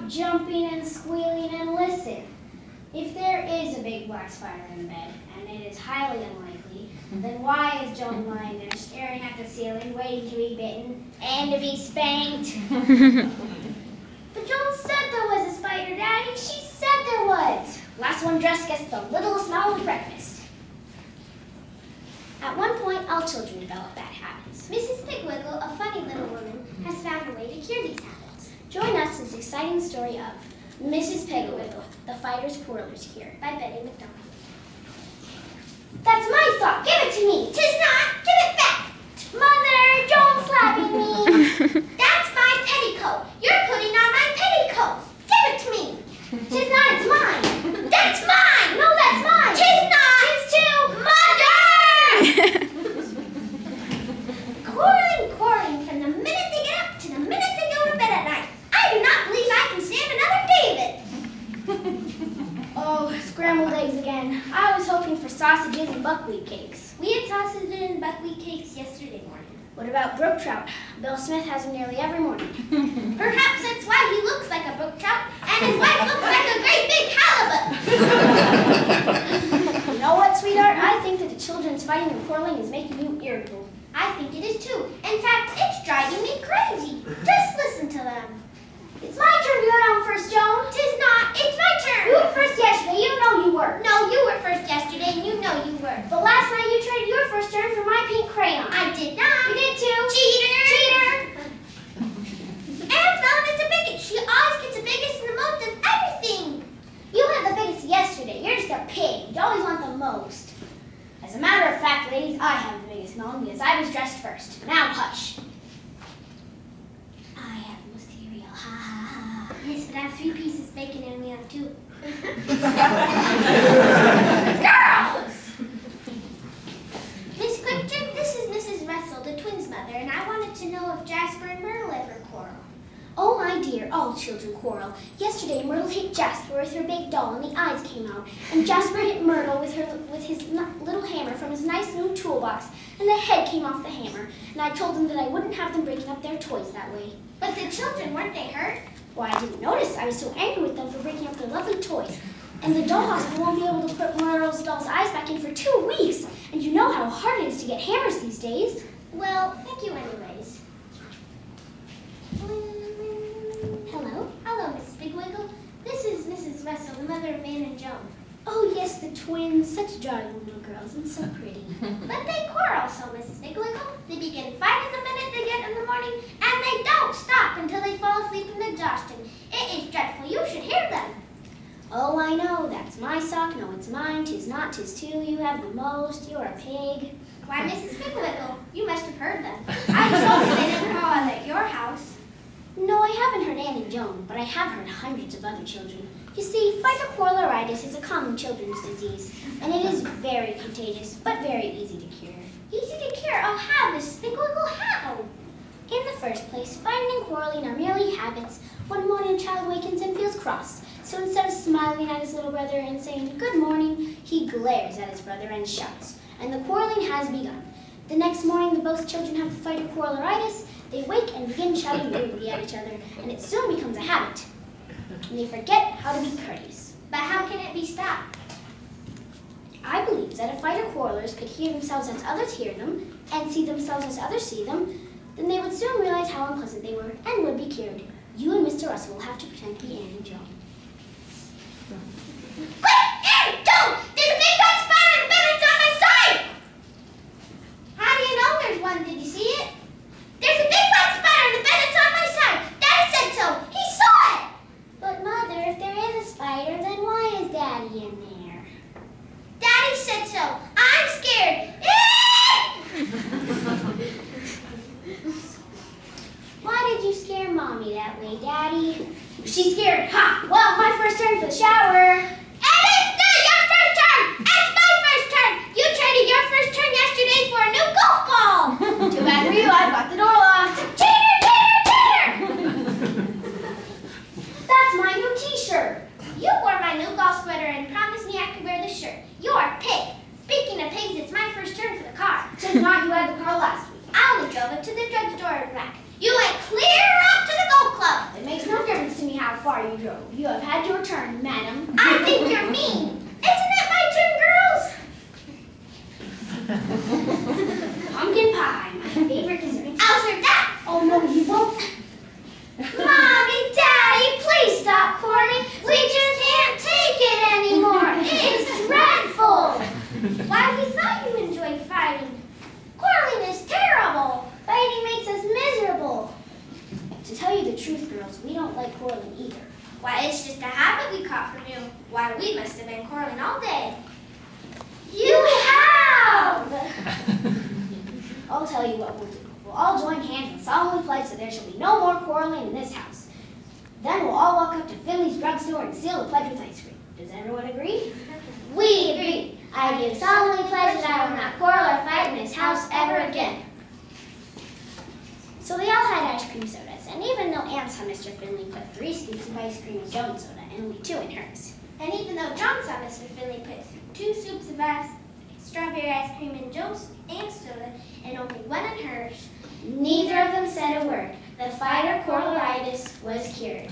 jumping and squealing and listen. If there is a big black spider in bed, and it is highly unlikely, then why is Joan lying there staring at the ceiling, waiting to be bitten and to be spanked? But Joan said there was a spider, Daddy. She said there was. Last one dressed gets the littlest smell with breakfast. At one point, all children develop bad habits. Mrs. Piggle-Wiggle, a funny little woman, has found a way to cure these habits. Join us in this exciting story of Mrs. Piggle-Wiggle, the Fighter Quarrelers Cure by Betty MacDonald. That's my sock. Give it to me. 'Tis not. Give it back. Mother, don't slapping me. That's my petticoat. You're putting on my petticoat. Give it to me. 'Tis not. It's mine. That's mine. No, that's mine. 'Tis not. 'Tis too. Mother! Quarreling from the minute they get up to the minute they go to bed at night. I do not believe I can stand another day of it. Oh, scrambled eggs again. I was hoping for sausages and buckwheat cakes. We had sausages and buckwheat cakes yesterday morning. What about brook trout? Bill Smith has them nearly every morning. Perhaps that's why he looks like a brook trout and his wife looks like a great big halibut. You know what, sweetheart? I think that the children's fighting and quarreling is making you irritable. I think it is too. In fact, it's driving me crazy. Just listen to them. It's my turn to go down first, Joan. 'Tis not. It's my turn. You were first yesterday. You know you were. No, you were first yesterday, and you know you were. But last night you traded your first turn for my pink crayon. I did not. You did too. Cheater. Cheater. Aunt is a bigot. She always gets the biggest and the most of everything. You had the biggest yesterday. You're just a pig. You always want the most. As a matter of fact, ladies, I have the biggest melon because I was dressed first. Now hush. I have the most cereal. Ha ha ha. Yes, but I have 3 pieces of bacon and only have 2. Girls! Miss Quickton, this is Mrs. Russell, the twins' mother, and I wanted to know if Jasper and Myrtle ever quarrel. Oh, my dear, all children quarrel. Yesterday, Myrtle hit Jasper with her big doll and the eyes came out. And Jasper hit Myrtle with his little hammer from his nice new toolbox, and the head came off the hammer. And I told them that I wouldn't have them breaking up their toys that way. But the children, weren't they hurt? Why, I didn't notice. I was so angry with them for breaking up their lovely toys. And the doll hospital won't be able to put Myrtle's doll's eyes back in for 2 weeks. And you know how hard it is to get hammers these days. Well, thank you anyways. Hello? Hello, Mrs. Piggle-Wiggle. This is Mrs. Russell, the mother of Anne and Joan. Oh, yes, the twins. Such darling little girls and so pretty. But they quarrel so, Mrs. Piggle-Wiggle. They begin fighting the minute they get in the morning, and they don't stop until they fall asleep in exhaustion. It is dreadful. You should hear them. Oh, I know. That's my sock. No, it's mine. 'Tis not. 'Tis too. You have the most. You're a pig. Why, Mrs. Piggle-Wiggle, you must have heard them. I told you they didn't quarrel at your house. No, I haven't heard Anne and Joan, but I have heard hundreds of other children. You see, Fighter Quarreleritis is a common children's disease, and it is very contagious, but very easy to cure. Easy to cure? Oh, how, Mrs. Piggle-Wiggle, how? In the first place, fighting and quarreling are merely habits. One morning a child wakens and feels cross, so instead of smiling at his little brother and saying, "Good morning," he glares at his brother and shouts, and the quarreling has begun. The next morning, both children have the Fighter Quarreleritis. They wake and begin shouting rudely at each other, and it soon becomes a habit. And they forget how to be courteous. But how can it be stopped? I believe that if fighter quarrelers could hear themselves as others hear them, and see themselves as others see them, then they would soon realize how unpleasant they were and would be cured. You and Mr. Russell will have to pretend to be Anne and Joan. Quick, Anne, Joan! There's a big white spider in the bed. It's on my side! How do you know there's one? Did you see it? There's a big white spider in the bed. It's on my side. Daddy said so. He saw it. But Mother, if there is a spider, then why is Daddy in there? Daddy said so. I'm scared. Why did you scare Mommy that way, Daddy? She's scared. Ha! Well, my first turn for the shower. And it's not your first turn. It's my first turn. You traded your first turn yesterday for a new golf ball. Too bad for you. I've got the door locked. Cheater, cheater, cheater. That's my new t-shirt. You wore my new golf sweater and promised me I could wear the shirt. You're a pig. Speaking of pigs, it's my first turn for the car. Tis not. You had the car last week. I only drove it to the drugstore and back. You went clear up to the golf club. It makes no difference to me how far you drove. You have had your turn, madam. I think you're mean. Isn't it my turn, girls? Pumpkin pie, my favorite dessert. I'll serve that. Oh, no, you won't. Mommy, Daddy, please stop quarreling. We just can't take it anymore. It's dreadful. Why, we thought you enjoyed fighting. Quarreling is terrible. Fighting makes us miserable. To tell you the truth, girls, we don't like quarreling either. Why, it's just a habit we caught from you. Why, we must have been quarreling all day. You have! I'll tell you what we'll do. We'll all join hands and solemnly pledge that there shall be no more quarreling in this house. Then we'll all walk up to Finley's drugstore and seal the pledge with ice cream. Does everyone agree? We agree. I do solemnly pledge that I will not quarrel or fight in this house ever again. So they all had ice cream sodas, and even though Aunt saw Mr. Finley put 3 scoops of ice cream in Joan's soda and only 2 in hers. And even though John saw Mr. Finley put 2 scoops of strawberry ice cream in Joe's aunt's soda and only 1 in hers, neither of them said a word. The Fighter Quarrelers was cured.